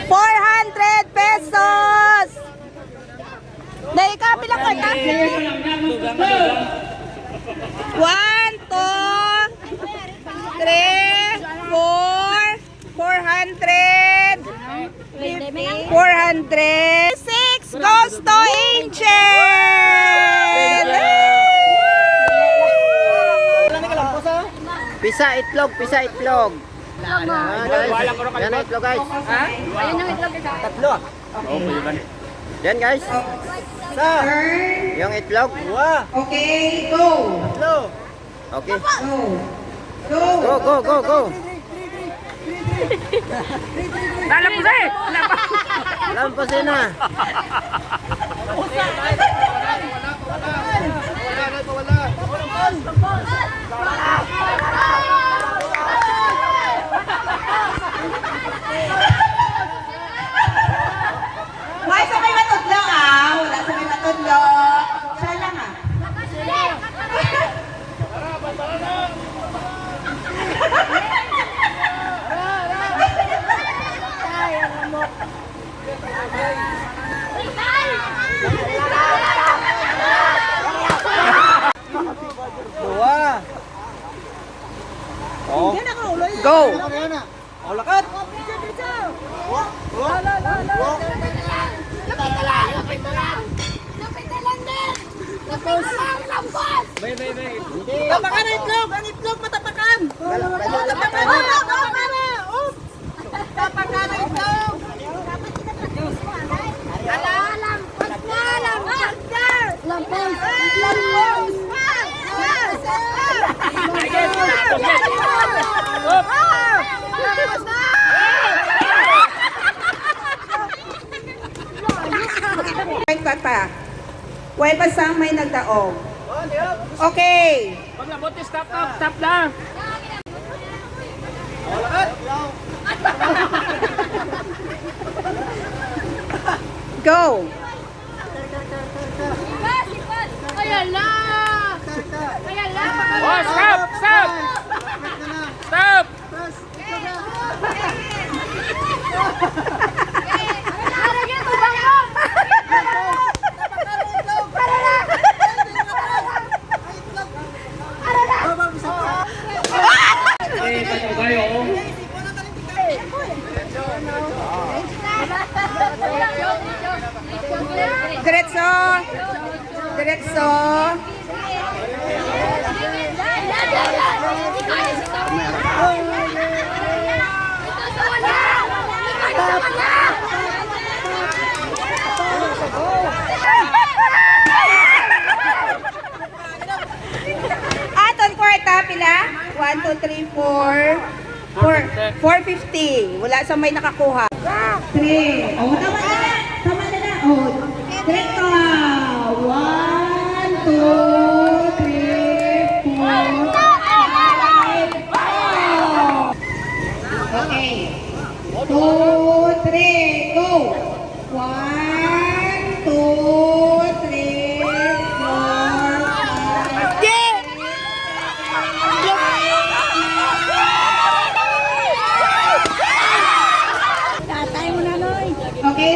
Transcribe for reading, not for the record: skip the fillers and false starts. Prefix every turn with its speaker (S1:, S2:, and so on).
S1: 400 pesos. Dahil ka, pilang ko ita? 1, 2, 3, 4, 400. 400. 6 goes to Angel.
S2: Pisa itlog, pisa itlog. Yan itlog guys.
S3: Ayun yung itlog isa.
S2: Tatlo. Yan guys. Yung itlog.
S1: Okay, go.
S2: Tatlo. Okay.
S1: Go.
S2: Go.
S3: Lalapos eh!
S2: Lampasin na.
S1: Why sa may matudlo ah? Wala sa may matudlo. Siya lang ah.
S2: Go.
S1: Tapakan ang itlog! Ang itlog matapakan! Tapakan! Tapakan ang itlog! Huwag pasang may nagdaog. Okay.
S3: Pag labot, stop na.
S1: Go.
S3: Ayan na! Oh, stop!
S1: Diretso. Aton kwarta pila? 1, 2, 3, 4. 450. Wala sa may nakakuha. 3. Oh, tama na. Oh, diretso. 1, 2, 3, 4. Okay. 2, 3, go. 1, 2, 3, 4, 5. Okay,